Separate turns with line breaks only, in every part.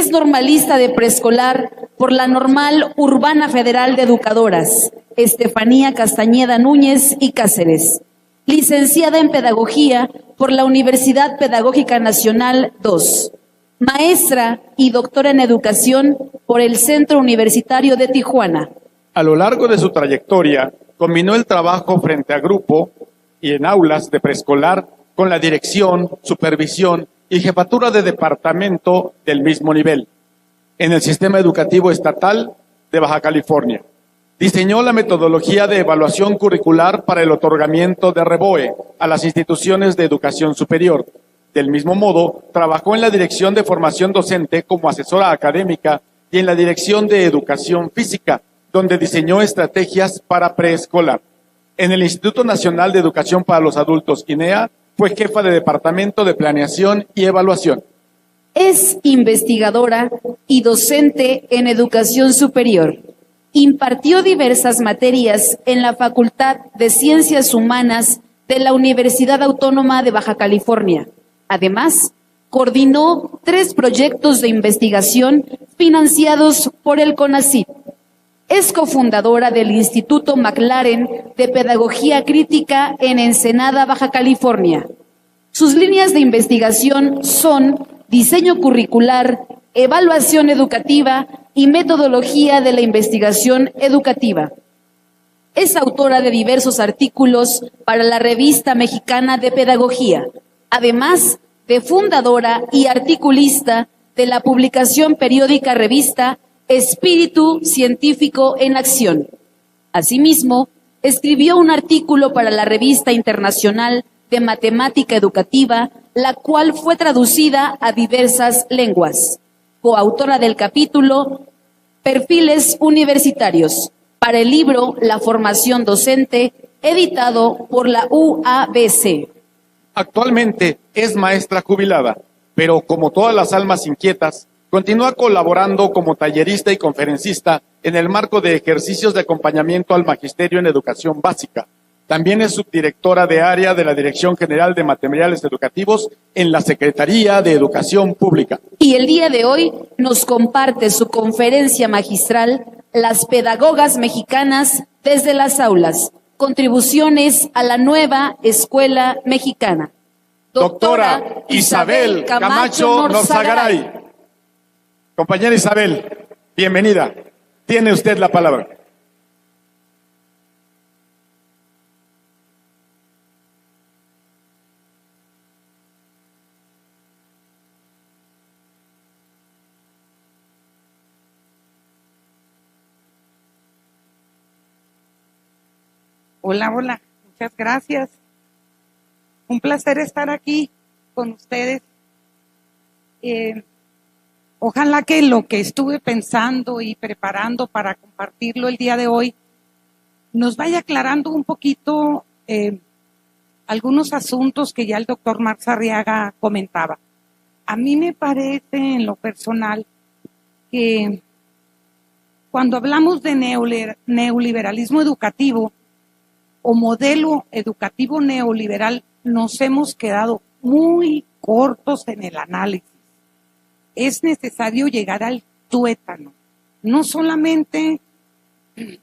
Es normalista de preescolar por la Normal Urbana Federal de Educadoras, Estefanía Castañeda Núñez y Cáceres. Licenciada en Pedagogía por la Universidad Pedagógica Nacional II. Maestra y doctora en Educación por el Centro Universitario de Tijuana.
A lo largo de su trayectoria, combinó el trabajo frente a grupo y en aulas de preescolar con la dirección, supervisión y jefatura de departamento del mismo nivel en el sistema educativo estatal de Baja California. Diseñó la metodología de evaluación curricular para el otorgamiento de REBOE a las instituciones de educación superior. Del mismo modo, trabajó en la dirección de formación docente como asesora académica y en la dirección de educación física, donde diseñó estrategias para preescolar. En el Instituto Nacional de Educación para los Adultos, INEA, fue jefa de Departamento de Planeación y Evaluación.
Es investigadora y docente en educación superior. Impartió diversas materias en la Facultad de Ciencias Humanas de la Universidad Autónoma de Baja California. Además, coordinó 3 proyectos de investigación financiados por el CONACYT. Es cofundadora del Instituto McLaren de Pedagogía Crítica en Ensenada, Baja California. Sus líneas de investigación son diseño curricular, evaluación educativa y metodología de la investigación educativa. Es autora de diversos artículos para la Revista Mexicana de Pedagogía, además de fundadora y articulista de la publicación periódica revista Espíritu Científico en Acción. Asimismo, escribió un artículo para la Revista Internacional de Matemática Educativa, la cual fue traducida a diversas lenguas. Coautora del capítulo Perfiles Universitarios para el libro La Formación Docente, editado por la UABC.
Actualmente es maestra jubilada, pero como todas las almas inquietas, continúa colaborando como tallerista y conferencista en el marco de ejercicios de acompañamiento al magisterio en educación básica. También es subdirectora de área de la Dirección General de Materiales Educativos en la Secretaría de Educación Pública.
Y el día de hoy nos comparte su conferencia magistral Las pedagogas mexicanas desde las aulas, contribuciones a la nueva escuela mexicana.
Doctora Isabel Camacho Norzagaray. Compañera Isabel, bienvenida. Tiene usted la palabra.
Hola, hola, muchas gracias. Un placer estar aquí con ustedes. Ojalá que lo que estuve pensando y preparando para compartirlo el día de hoy nos vaya aclarando un poquito algunos asuntos que ya el doctor Marx Arriaga comentaba. A mí me parece en lo personal que cuando hablamos de neoliberalismo educativo o modelo educativo neoliberal, nos hemos quedado muy cortos en el análisis. Es necesario llegar al tuétano, no solamente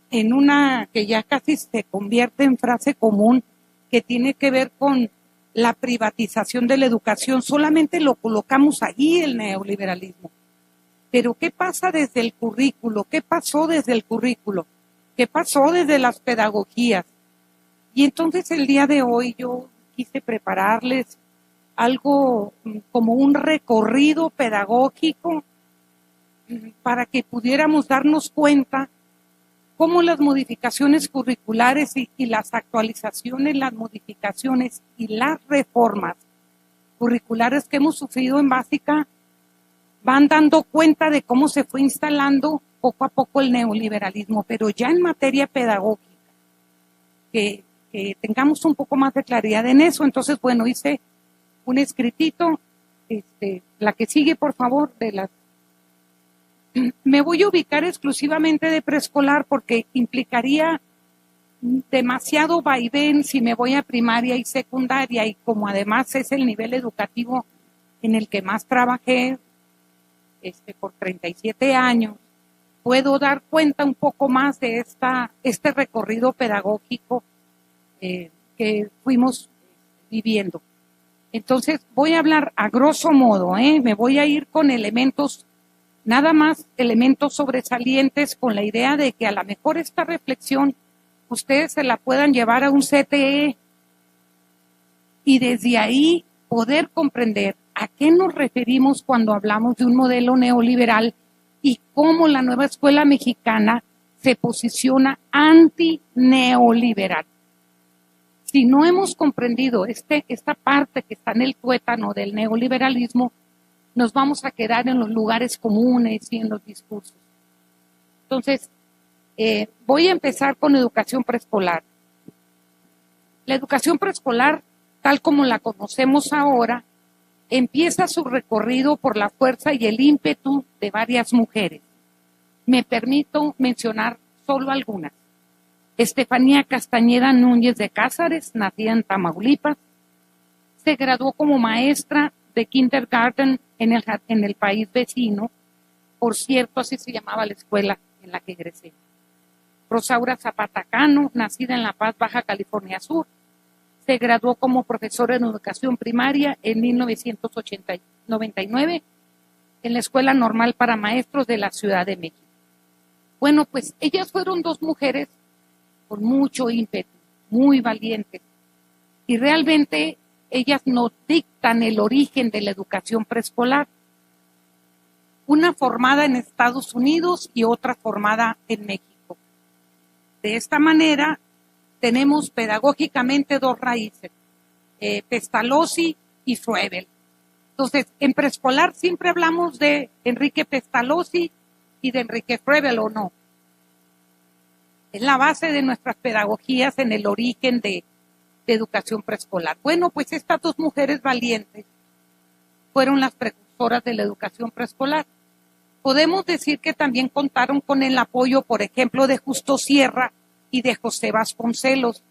en una que ya casi se convierte en frase común que tiene que ver con la privatización de la educación, solamente lo colocamos allí el neoliberalismo. Pero ¿qué pasa desde el currículo? ¿Qué pasó desde el currículo? ¿Qué pasó desde las pedagogías? Y entonces el día de hoy yo quise prepararles algo como un recorrido pedagógico para que pudiéramos darnos cuenta cómo las modificaciones curriculares y las actualizaciones, las modificaciones y las reformas curriculares que hemos sufrido en básica van dando cuenta de cómo se fue instalando poco a poco el neoliberalismo, pero ya en materia pedagógica, que tengamos un poco más de claridad en eso. Entonces, bueno, hice un escritito, la que sigue, por favor, me voy a ubicar exclusivamente de preescolar porque implicaría demasiado vaivén si me voy a primaria y secundaria, y como además es el nivel educativo en el que más trabajé, por 37 años, puedo dar cuenta un poco más de este recorrido pedagógico que fuimos viviendo. Entonces, voy a hablar a grosso modo, me voy a ir con elementos, nada más elementos sobresalientes, con la idea de que a lo mejor esta reflexión ustedes se la puedan llevar a un CTE y desde ahí poder comprender a qué nos referimos cuando hablamos de un modelo neoliberal y cómo la nueva escuela mexicana se posiciona anti-neoliberal. Si no hemos comprendido esta parte que está en el tuétano del neoliberalismo, nos vamos a quedar en los lugares comunes y en los discursos. Entonces, voy a empezar con educación preescolar. La educación preescolar, tal como la conocemos ahora, empieza su recorrido por la fuerza y el ímpetu de varias mujeres. Me permito mencionar solo algunas. Estefanía Castañeda Núñez de Cázares, nacida en Tamaulipas, se graduó como maestra de kindergarten en el país vecino. Por cierto, así se llamaba la escuela en la que egresé. Rosaura Zapata Cano, nacida en La Paz, Baja California Sur, se graduó como profesora en educación primaria en 1999 en la Escuela Normal para Maestros de la Ciudad de México. Bueno, pues ellas fueron dos mujeres con mucho ímpetu, muy valientes, y realmente ellas nos dictan el origen de la educación preescolar. Una formada en Estados Unidos y otra formada en México. De esta manera, tenemos pedagógicamente dos raíces, Pestalozzi y Froebel. Entonces, en preescolar siempre hablamos de Enrique Pestalozzi y de Enrique Froebel, ¿o no? Es la base de nuestras pedagogías en el origen de educación preescolar. Bueno, pues estas dos mujeres valientes fueron las precursoras de la educación preescolar. Podemos decir que también contaron con el apoyo, por ejemplo, de Justo Sierra y de José Vasconcelos,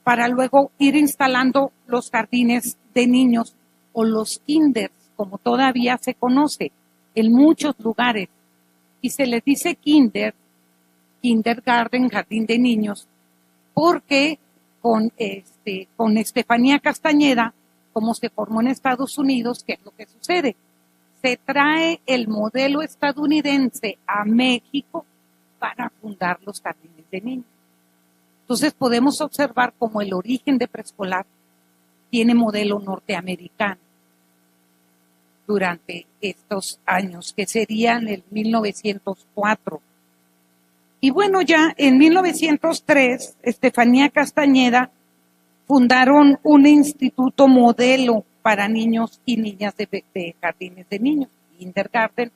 para luego ir instalando los jardines de niños o los kinders, como todavía se conoce, en muchos lugares. Y se les dice kindergarten, jardín de niños, porque con Estefanía Castañeda, como se formó en Estados Unidos, ¿qué es lo que sucede? Se trae el modelo estadounidense a México para fundar los jardines de niños. Entonces podemos observar cómo el origen de preescolar tiene modelo norteamericano durante estos años, que serían el 1904. Y bueno, ya en 1903, Estefanía Castañeda fundaron un instituto modelo para niños y niñas de jardines de niños, kindergarten,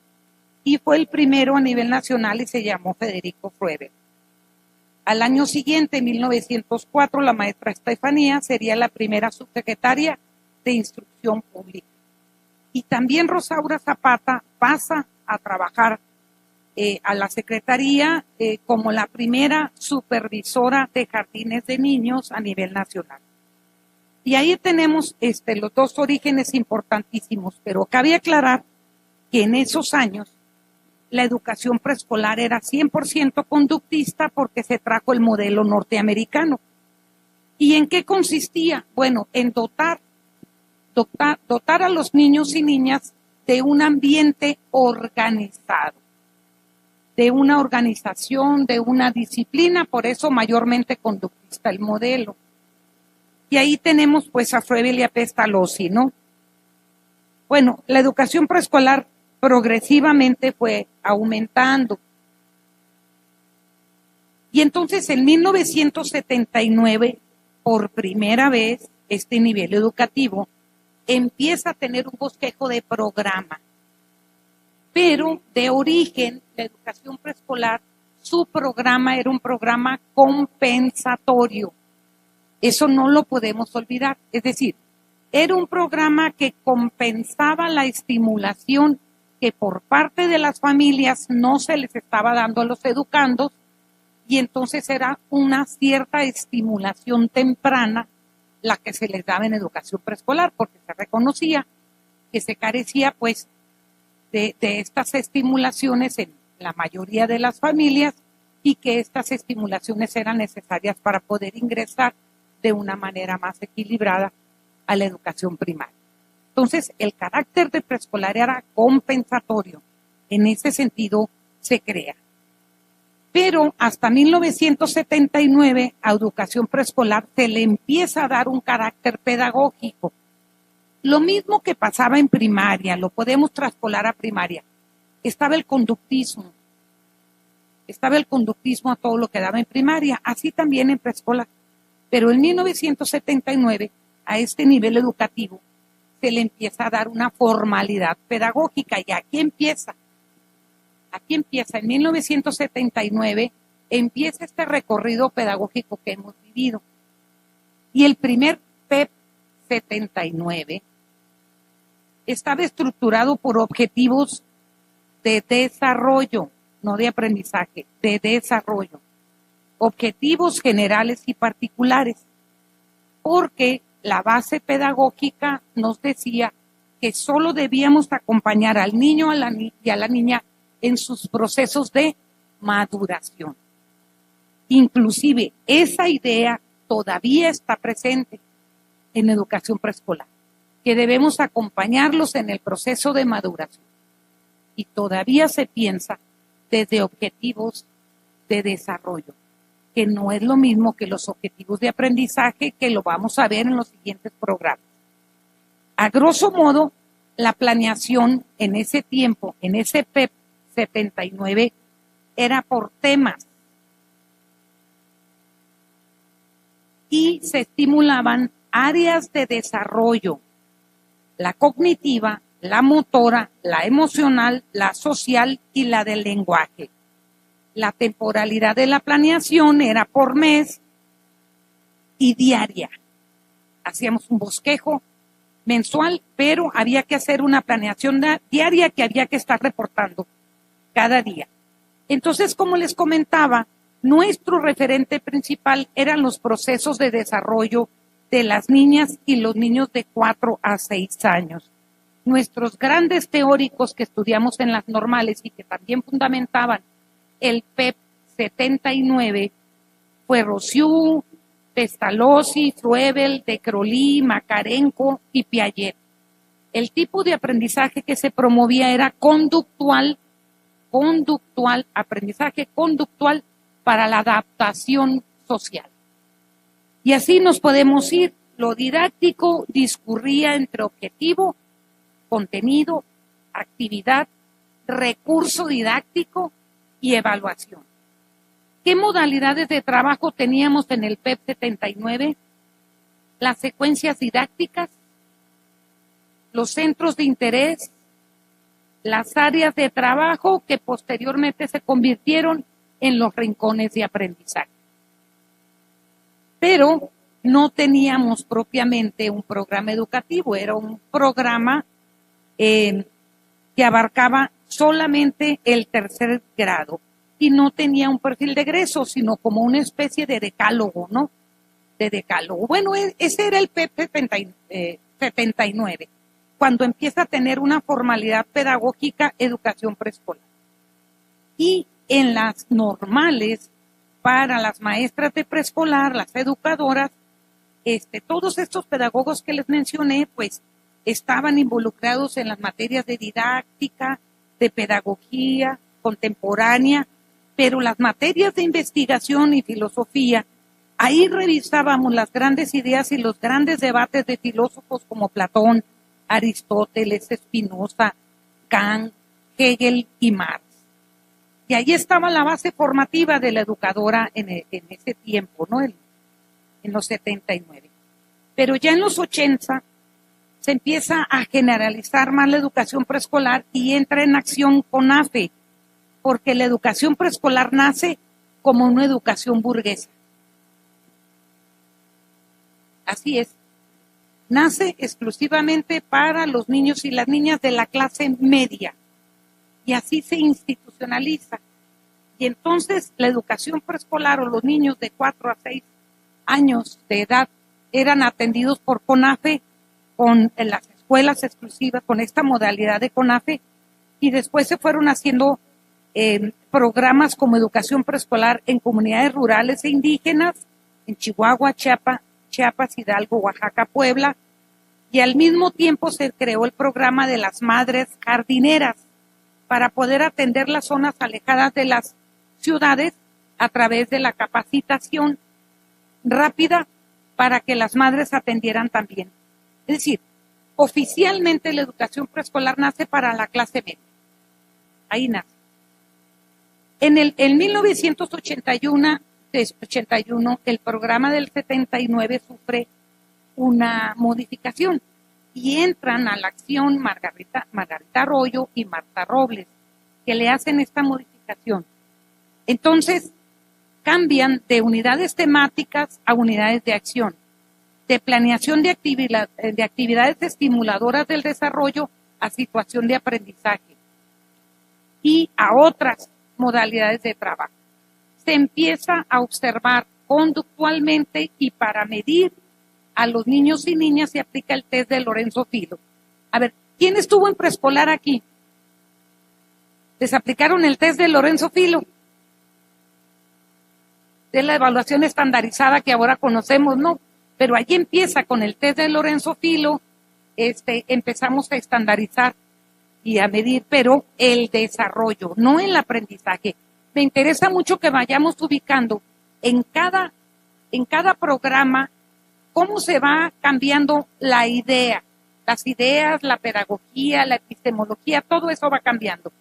y fue el primero a nivel nacional y se llamó Federico Froebel. Al año siguiente, en 1904, la maestra Estefanía sería la primera subsecretaria de Instrucción Pública. Y también Rosaura Zapata pasa a trabajar a la Secretaría como la primera supervisora de jardines de niños a nivel nacional. Y ahí tenemos los dos orígenes importantísimos, pero cabe aclarar que en esos años la educación preescolar era 100% conductista porque se trajo el modelo norteamericano. ¿Y en qué consistía? Bueno, en dotar a los niños y niñas de un ambiente organizado, de una organización, de una disciplina, por eso mayormente conductista el modelo. Y ahí tenemos pues a Froebel y a Pestalozzi, ¿no? Bueno, la educación preescolar progresivamente fue aumentando. Y entonces en 1979, por primera vez, este nivel educativo empieza a tener un bosquejo de programa. Pero de origen, la educación preescolar, su programa era un programa compensatorio. Eso no lo podemos olvidar. Es decir, era un programa que compensaba la estimulación que por parte de las familias no se les estaba dando a los educandos, y entonces era una cierta estimulación temprana la que se les daba en educación preescolar, porque se reconocía que se carecía pues de estas estimulaciones en la mayoría de las familias y que estas estimulaciones eran necesarias para poder ingresar de una manera más equilibrada a la educación primaria. Entonces, el carácter de preescolar era compensatorio. En ese sentido, se crea. Pero hasta 1979 a educación preescolar se le empieza a dar un carácter pedagógico. Lo mismo que pasaba en primaria, lo podemos traspolar a primaria. Estaba el conductismo a todo lo que daba en primaria, así también en preescolar. Pero en 1979, a este nivel educativo, se le empieza a dar una formalidad pedagógica. Y aquí empieza, en 1979, empieza este recorrido pedagógico que hemos vivido. Y el primer PEP 79 estaba estructurado por objetivos de desarrollo, no de aprendizaje, de desarrollo. Objetivos generales y particulares, porque la base pedagógica nos decía que solo debíamos acompañar al niño y a la niña en sus procesos de maduración. Inclusive esa idea todavía está presente en educación preescolar, que debemos acompañarlos en el proceso de maduración. Y todavía se piensa desde objetivos de desarrollo, que no es lo mismo que los objetivos de aprendizaje, que lo vamos a ver en los siguientes programas. A grosso modo, la planeación en ese tiempo, en ese PEP 79, era por temas y se estimulaban áreas de desarrollo, la cognitiva, la motora, la emocional, la social y la del lenguaje. La temporalidad de la planeación era por mes y diaria. Hacíamos un bosquejo mensual, pero había que hacer una planeación diaria que había que estar reportando cada día. Entonces, como les comentaba, nuestro referente principal eran los procesos de desarrollo de las niñas y los niños de 4 a 6 años. Nuestros grandes teóricos que estudiamos en las normales y que también fundamentaban el PEP 79 fue Rossiu, Pestalozzi, Froebel, De Crowley, Makarenko y Piaget. El tipo de aprendizaje que se promovía era conductual, aprendizaje conductual para la adaptación social. Y así nos podemos ir. Lo didáctico discurría entre objetivo, contenido, actividad, recurso didáctico y evaluación. ¿Qué modalidades de trabajo teníamos en el PEP 79? Las secuencias didácticas, los centros de interés, las áreas de trabajo que posteriormente se convirtieron en los rincones de aprendizaje. Pero no teníamos propiamente un programa educativo, era un programa que abarcaba solamente el tercer grado y no tenía un perfil de egreso, sino como una especie de decálogo, ¿no? De decálogo. Bueno, ese era el PEP 79, cuando empieza a tener una formalidad pedagógica educación preescolar. Y en las normales, para las maestras de preescolar, las educadoras, todos estos pedagogos que les mencioné, pues estaban involucrados en las materias de didáctica, de pedagogía contemporánea, pero las materias de investigación y filosofía, ahí revisábamos las grandes ideas y los grandes debates de filósofos como Platón, Aristóteles, Spinoza, Kant, Hegel y Marx. Y ahí estaba la base formativa de la educadora en ese tiempo, ¿no? En los 79. Pero ya en los 80 se empieza a generalizar más la educación preescolar y entra en acción CONAFE, porque la educación preescolar nace como una educación burguesa. Así es. Nace exclusivamente para los niños y las niñas de la clase media. Y así se institucionaliza. Y entonces la educación preescolar o los niños de 4 a 6 años de edad eran atendidos por CONAFE con las escuelas exclusivas, con esta modalidad de CONAFE, y después se fueron haciendo programas como educación preescolar en comunidades rurales e indígenas, en Chihuahua, Chiapas, Hidalgo, Oaxaca, Puebla, y al mismo tiempo se creó el programa de las madres jardineras para poder atender las zonas alejadas de las ciudades a través de la capacitación rápida para que las madres atendieran también. Es decir, oficialmente la educación preescolar nace para la clase media. Ahí nace. En 1981, el programa del 79 sufre una modificación y entran a la acción Margarita Arroyo y Marta Robles, que le hacen esta modificación. Entonces, cambian de unidades temáticas a unidades de acción, de planeación de actividades estimuladoras del desarrollo a situación de aprendizaje y a otras modalidades de trabajo. Se empieza a observar conductualmente y para medir a los niños y niñas se aplica el test de Lorenzo Filo. A ver, ¿quién estuvo en preescolar aquí? ¿Les aplicaron el test de Lorenzo Filo? De la evaluación estandarizada que ahora conocemos, no. Pero allí empieza con el test de Lorenzo Filo, empezamos a estandarizar y a medir, pero el desarrollo, no el aprendizaje. Me interesa mucho que vayamos ubicando en cada programa cómo se va cambiando la idea, las ideas, la pedagogía, la epistemología, todo eso va cambiando.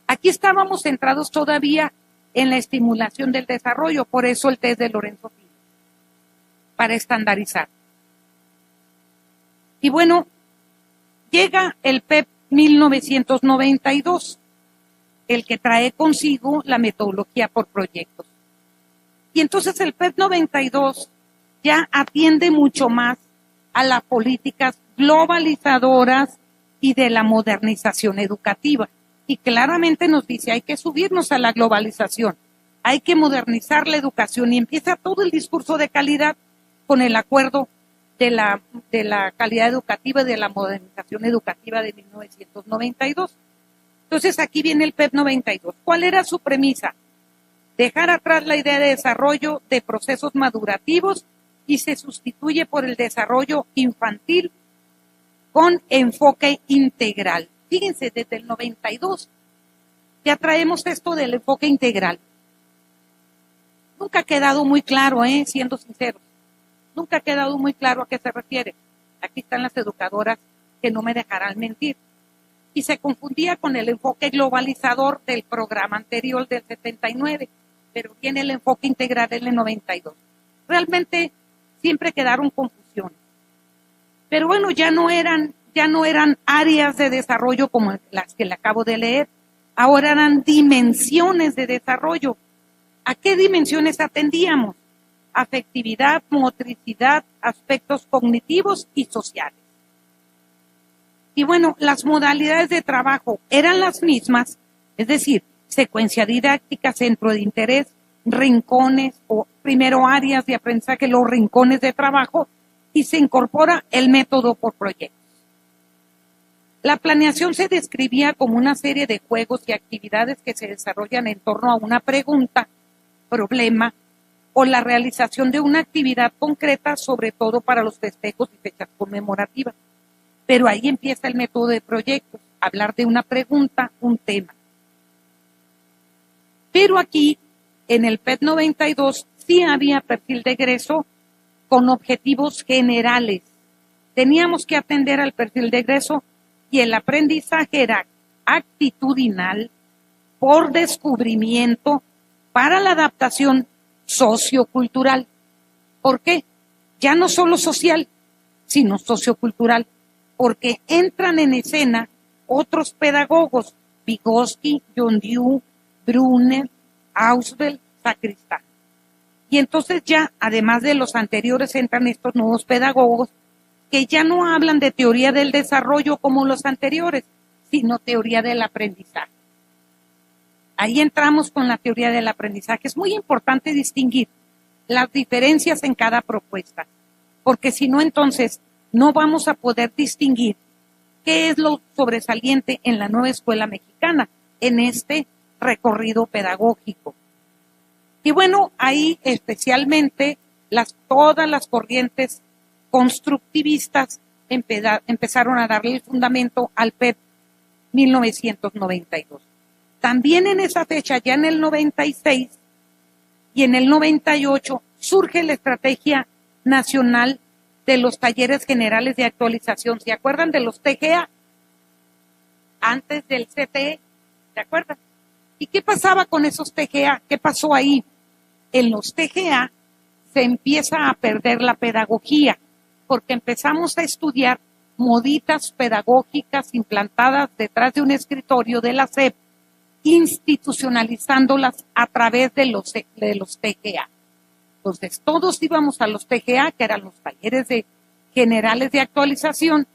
Aquí estábamos centrados todavía en la estimulación del desarrollo, por eso el test de Lorenzo Filo, para estandarizar. Y bueno, llega el PEP 1992, el que trae consigo la metodología por proyectos. Y entonces el PEP 92 ya atiende mucho más a las políticas globalizadoras y de la modernización educativa. Y claramente nos dice, hay que subirnos a la globalización, hay que modernizar la educación y empieza todo el discurso de calidad con el acuerdo de la calidad educativa y de la modernización educativa de 1992. Entonces aquí viene el PEP 92. ¿Cuál era su premisa? Dejar atrás la idea de desarrollo de procesos madurativos y se sustituye por el desarrollo infantil con enfoque integral. Fíjense, desde el 92 ya traemos esto del enfoque integral. Nunca ha quedado muy claro, siendo sinceros. Nunca ha quedado muy claro a qué se refiere. Aquí están las educadoras que no me dejarán mentir. Y se confundía con el enfoque globalizador del programa anterior del 79, pero tiene el enfoque integral en el 92. Realmente siempre quedaron confusiones. Pero bueno, ya no eran áreas de desarrollo como las que le acabo de leer. Ahora eran dimensiones de desarrollo. ¿A qué dimensiones atendíamos? Afectividad, motricidad, aspectos cognitivos y sociales. Y bueno, las modalidades de trabajo eran las mismas, es decir, secuencia didáctica, centro de interés, rincones o primero áreas de aprendizaje, los rincones de trabajo, y se incorpora el método por proyectos. La planeación se describía como una serie de juegos y actividades que se desarrollan en torno a una pregunta, problema o la realización de una actividad concreta, sobre todo para los festejos y fechas conmemorativas. Pero ahí empieza el método de proyectos, hablar de una pregunta, un tema. Pero aquí, en el PEP 92, sí había perfil de egreso con objetivos generales. Teníamos que atender al perfil de egreso y el aprendizaje era actitudinal, por descubrimiento, para la adaptación sociocultural. ¿Por qué? Ya no solo social, sino sociocultural, porque entran en escena otros pedagogos, Vygotsky, John Dewey, Brunner, Ausubel, Sacristán. Y entonces ya, además de los anteriores, entran estos nuevos pedagogos que ya no hablan de teoría del desarrollo como los anteriores, sino teoría del aprendizaje. Ahí entramos con la teoría del aprendizaje. Es muy importante distinguir las diferencias en cada propuesta, porque si no, entonces no vamos a poder distinguir qué es lo sobresaliente en la nueva escuela mexicana mexicana en este recorrido pedagógico. Y bueno, ahí especialmente todas las corrientes constructivistas empezaron a darle el fundamento al PEP 1992. También en esa fecha, ya en el 96 y en el 98, surge la Estrategia Nacional de los Talleres Generales de Actualización. ¿Se acuerdan de los TGA? Antes del CTE, ¿se acuerdan? ¿Y qué pasaba con esos TGA? ¿Qué pasó ahí? En los TGA se empieza a perder la pedagogía, porque empezamos a estudiar moditas pedagógicas implantadas detrás de un escritorio de la SEP, institucionalizándolas a través de los TGA. Entonces, todos íbamos a los TGA, que eran los talleres generales de actualización.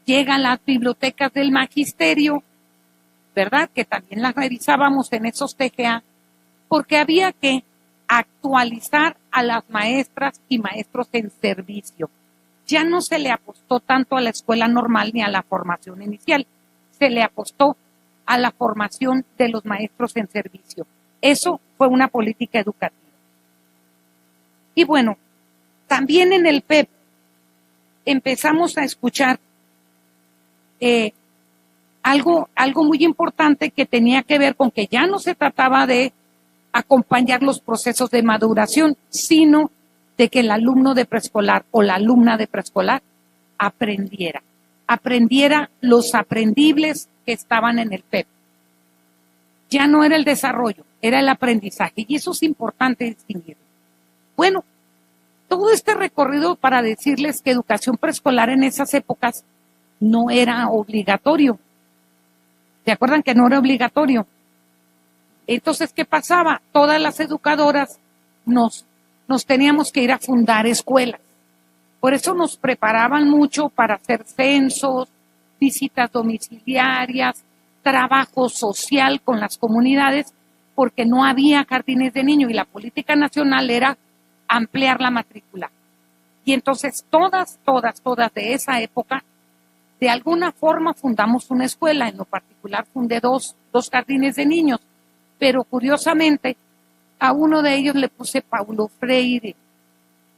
Llegan las bibliotecas del magisterio, ¿verdad? Que también las revisábamos en esos TGA, porque había que actualizar a las maestras y maestros en servicio. Ya no se le apostó tanto a la escuela normal ni a la formación inicial, se le apostó a la formación de los maestros en servicio. Eso fue una política educativa. Y bueno, también en el PEP empezamos a escuchar algo muy importante que tenía que ver con que ya no se trataba de acompañar los procesos de maduración, sino de que el alumno de preescolar o la alumna de preescolar aprendiera los aprendibles que estaban en el PEP. Ya no era el desarrollo, era el aprendizaje, y eso es importante distinguirlo. Bueno, todo este recorrido para decirles que educación preescolar en esas épocas no era obligatorio. ¿Se acuerdan que no era obligatorio? Entonces, ¿qué pasaba? Todas las educadoras nos teníamos que ir a fundar escuelas. Por eso nos preparaban mucho para hacer censos, visitas domiciliarias, trabajo social con las comunidades, porque no había jardines de niños y la política nacional era ampliar la matrícula. Y entonces todas de esa época, de alguna forma fundamos una escuela. En lo particular fundé dos jardines de niños, pero curiosamente a uno de ellos le puse Paulo Freire,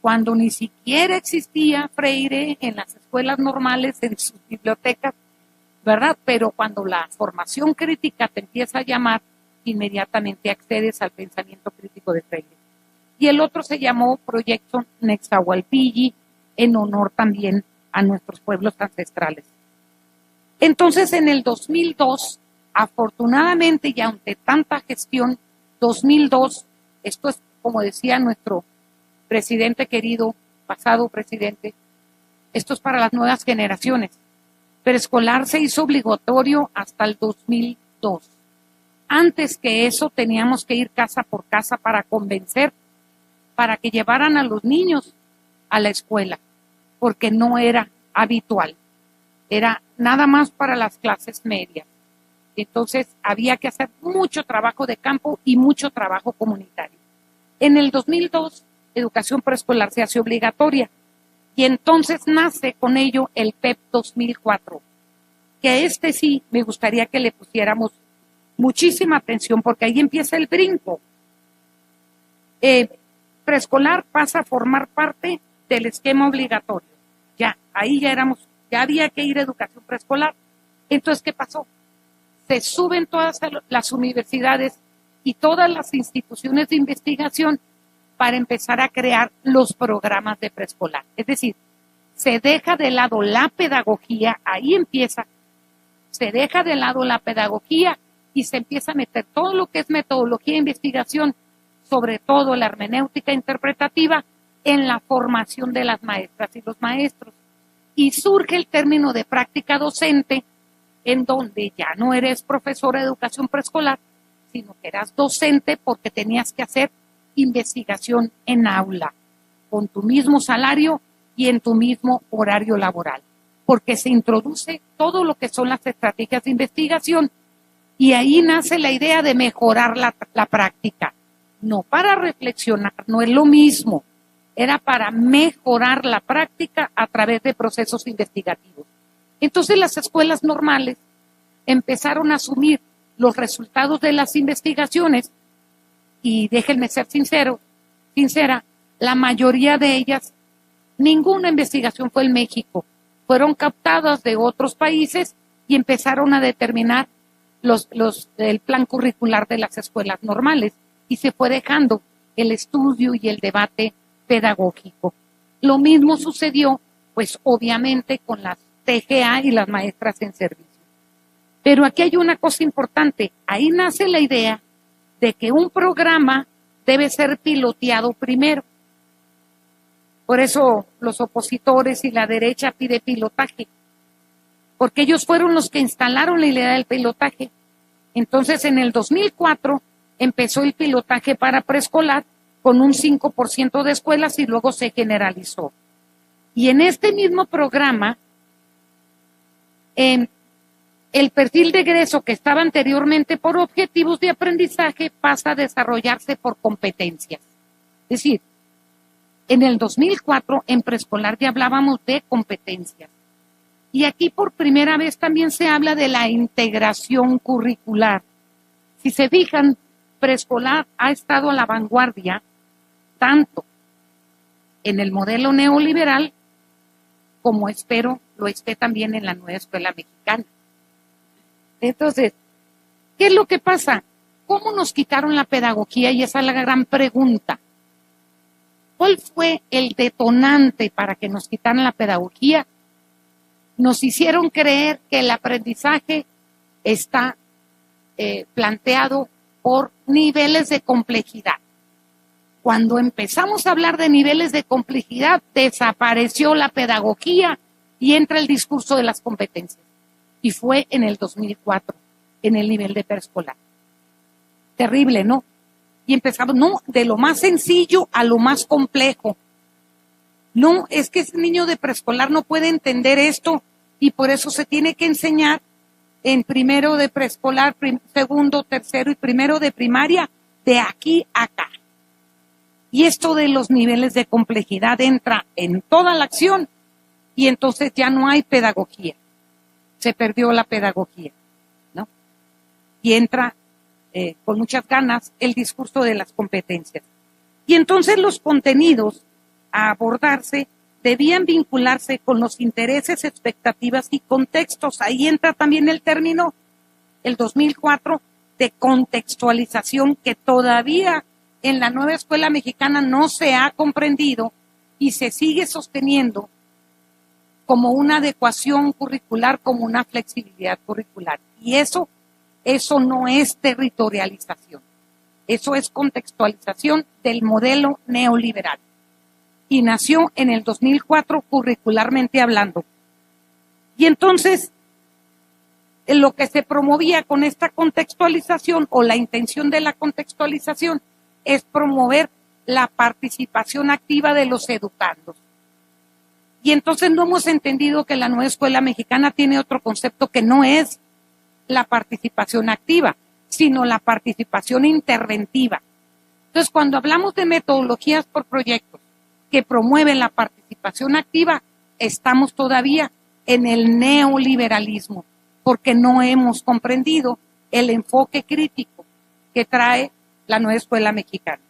cuando ni siquiera existía Freire en las escuelas normales, en sus bibliotecas, ¿verdad? Pero cuando la formación crítica te empieza a llamar, inmediatamente accedes al pensamiento crítico de Freire. Y el otro se llamó Proyecto Nextahualpilli, en honor también a nuestros pueblos ancestrales. Entonces, en el 2002, afortunadamente y ante tanta gestión, 2002, esto es como decía nuestro presidente querido, pasado presidente, esto es para las nuevas generaciones. Preescolar se hizo obligatorio hasta el 2002. Antes que eso teníamos que ir casa por casa para convencer, para que llevaran a los niños a la escuela, porque no era habitual, era nada más para las clases medias. Entonces había que hacer mucho trabajo de campo y mucho trabajo comunitario. En el 2002, educación preescolar se hace obligatoria y entonces nace con ello el PEP 2004, que sí me gustaría que le pusiéramos muchísima atención porque ahí empieza el brinco. Preescolar pasa a formar parte del esquema obligatorio. Ya, ahí ya había que ir a educación preescolar. Entonces, ¿qué pasó? Se suben todas las universidades y todas las instituciones de investigación para empezar a crear los programas de preescolar. Es decir, se deja de lado la pedagogía, ahí empieza, se deja de lado la pedagogía y se empieza a meter todo lo que es metodología e investigación, sobre todo la hermenéutica interpretativa, en la formación de las maestras y los maestros. Y surge el término de práctica docente, en donde ya no eres profesora de educación preescolar, sino que eras docente porque tenías que hacer investigación en aula, con tu mismo salario y en tu mismo horario laboral, porque se introduce todo lo que son las estrategias de investigación y ahí nace la idea de mejorar la práctica. No para reflexionar, no es lo mismo, era para mejorar la práctica a través de procesos investigativos. Entonces las escuelas normales empezaron a asumir los resultados de las investigaciones, y déjenme ser sincera, la mayoría de ellas, ninguna investigación fue en México, fueron captadas de otros países y empezaron a determinar el plan curricular de las escuelas normales, y se fue dejando el estudio y el debate pedagógico. Lo mismo sucedió, pues obviamente, con las TGA y las maestras en servicio. Pero aquí hay una cosa importante, ahí nace la idea de que un programa debe ser piloteado primero. Por eso los opositores y la derecha pide pilotaje, porque ellos fueron los que instalaron la idea del pilotaje. Entonces, en el 2004 empezó el pilotaje para preescolar con un 5% de escuelas y luego se generalizó. Y en este mismo programa, el perfil de egreso que estaba anteriormente por objetivos de aprendizaje pasa a desarrollarse por competencias. Es decir, en el 2004 en preescolar ya hablábamos de competencias. Y aquí por primera vez también se habla de la integración curricular. Si se fijan, preescolar ha estado a la vanguardia tanto en el modelo neoliberal como espero lo esté también en la nueva escuela mexicana. Entonces, ¿qué es lo que pasa? ¿Cómo nos quitaron la pedagogía? Y esa es la gran pregunta. ¿Cuál fue el detonante para que nos quitaran la pedagogía? Nos hicieron creer que el aprendizaje está planteado por niveles de complejidad. Cuando empezamos a hablar de niveles de complejidad, desapareció la pedagogía y entra el discurso de las competencias. Y fue en el 2004, en el nivel de preescolar. Terrible, ¿no? Y empezamos, no, de lo más sencillo a lo más complejo. No, es que ese niño de preescolar no puede entender esto y por eso se tiene que enseñar en primero de preescolar, segundo, tercero y primero de primaria, de aquí a acá. Y esto de los niveles de complejidad entra en toda la acción y entonces ya no hay pedagogía. Se perdió la pedagogía, ¿no? Y entra con muchas ganas el discurso de las competencias. Y entonces los contenidos a abordarse debían vincularse con los intereses, expectativas y contextos. Ahí entra también el término, el 2004, de contextualización, que todavía en la nueva escuela mexicana no se ha comprendido y se sigue sosteniendo como una adecuación curricular, como una flexibilidad curricular. Y eso no es territorialización, eso es contextualización del modelo neoliberal. Y nació en el 2004 curricularmente hablando. Y entonces, lo que se promovía con esta contextualización o la intención de la contextualización es promover la participación activa de los educandos. Y entonces no hemos entendido que la nueva escuela mexicana tiene otro concepto que no es la participación activa, sino la participación interventiva. Entonces, cuando hablamos de metodologías por proyectos que promueven la participación activa, estamos todavía en el neoliberalismo, porque no hemos comprendido el enfoque crítico que trae la nueva escuela mexicana.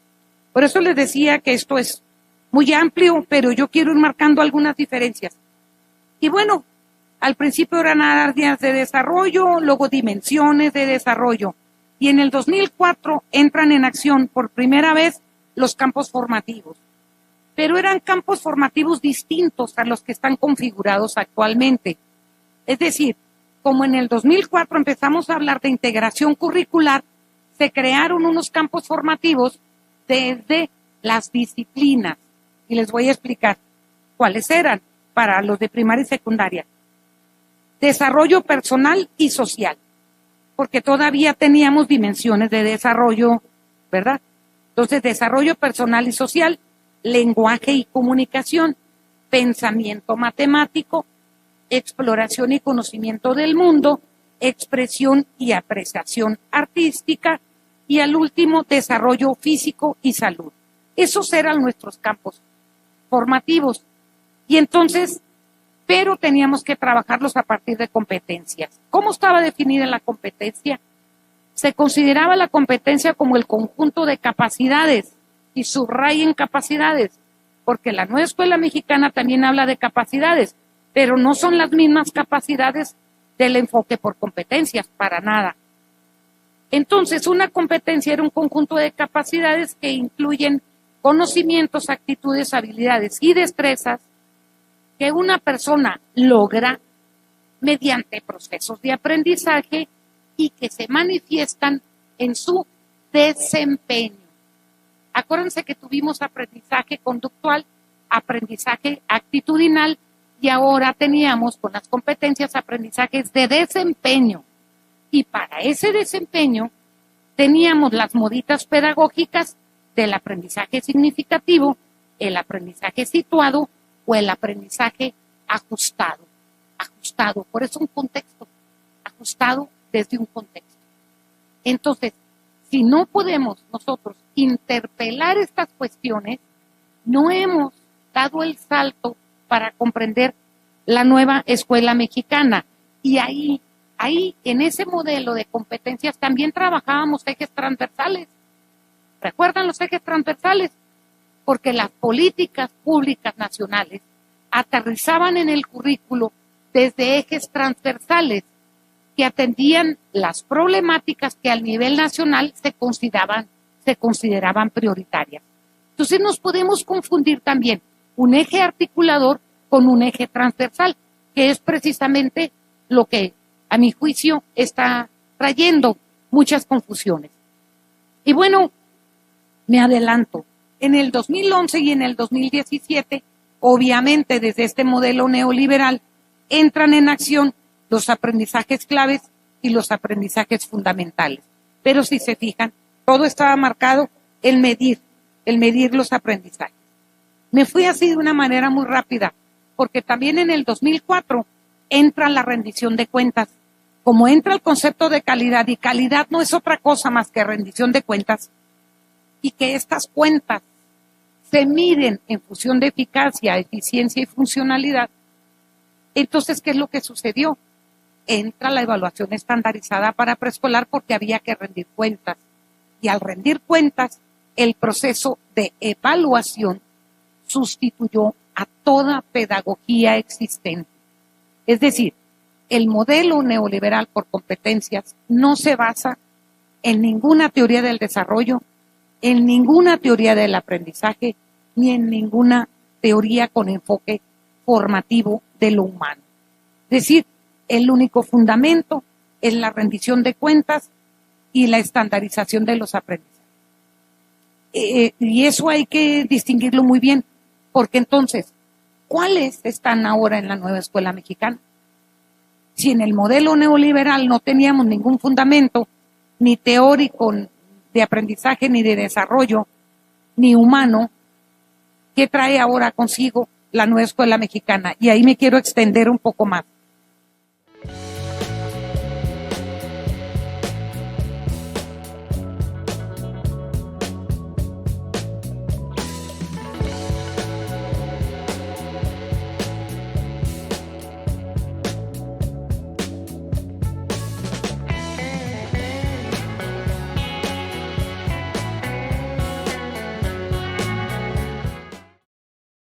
Por eso les decía que esto es muy amplio, pero yo quiero ir marcando algunas diferencias. Y bueno, al principio eran áreas de desarrollo, luego dimensiones de desarrollo. Y en el 2004 entran en acción por primera vez los campos formativos. Pero eran campos formativos distintos a los que están configurados actualmente. Es decir, como en el 2004 empezamos a hablar de integración curricular, se crearon unos campos formativos desde las disciplinas. Y les voy a explicar cuáles eran para los de primaria y secundaria. Desarrollo personal y social, porque todavía teníamos dimensiones de desarrollo, ¿verdad? Entonces, desarrollo personal y social, lenguaje y comunicación, pensamiento matemático, exploración y conocimiento del mundo, expresión y apreciación artística, y al último, desarrollo físico y salud. Esos eran nuestros campos formativos. Y entonces, pero teníamos que trabajarlos a partir de competencias. ¿Cómo estaba definida la competencia? Se consideraba la competencia como el conjunto de capacidades, y subrayen capacidades, porque la nueva escuela mexicana también habla de capacidades, pero no son las mismas capacidades del enfoque por competencias, para nada. Entonces, una competencia era un conjunto de capacidades que incluyen conocimientos, actitudes, habilidades y destrezas que una persona logra mediante procesos de aprendizaje y que se manifiestan en su desempeño. Acuérdense que tuvimos aprendizaje conductual, aprendizaje actitudinal y ahora teníamos con las competencias aprendizajes de desempeño. Y para ese desempeño teníamos las moditas pedagógicas del aprendizaje significativo, el aprendizaje situado o el aprendizaje ajustado. Ajustado, por eso un contexto, ajustado desde un contexto. Entonces, si no podemos nosotros interpelar estas cuestiones, no hemos dado el salto para comprender la nueva escuela mexicana. Y ahí en ese modelo de competencias también trabajábamos ejes transversales. ¿Recuerdan los ejes transversales? Porque las políticas públicas nacionales aterrizaban en el currículo desde ejes transversales que atendían las problemáticas que al nivel nacional se consideraban prioritarias. Entonces nos podemos confundir también un eje articulador con un eje transversal, que es precisamente lo que, a mi juicio, está trayendo muchas confusiones. Y bueno, me adelanto. En el 2011 y en el 2017, obviamente desde este modelo neoliberal, entran en acción los aprendizajes claves y los aprendizajes fundamentales. Pero si se fijan, todo estaba marcado en medir los aprendizajes. Me fui así de una manera muy rápida, porque también en el 2004 entra la rendición de cuentas. Como entra el concepto de calidad, y calidad no es otra cosa más que rendición de cuentas, y que estas cuentas se miden en función de eficacia, eficiencia y funcionalidad, entonces, ¿qué es lo que sucedió? Entra la evaluación estandarizada para preescolar porque había que rendir cuentas. Y al rendir cuentas, el proceso de evaluación sustituyó a toda pedagogía existente. Es decir, el modelo neoliberal por competencias no se basa en ninguna teoría del desarrollo, en ninguna teoría del aprendizaje, ni en ninguna teoría con enfoque formativo de lo humano. Es decir, el único fundamento es la rendición de cuentas y la estandarización de los aprendizajes. Y eso hay que distinguirlo muy bien, porque entonces, ¿cuáles están ahora en la nueva escuela mexicana? Si en el modelo neoliberal no teníamos ningún fundamento, ni teórico de aprendizaje, ni de desarrollo, ni humano, ¿qué trae ahora consigo la nueva escuela mexicana? Y ahí me quiero extender un poco más.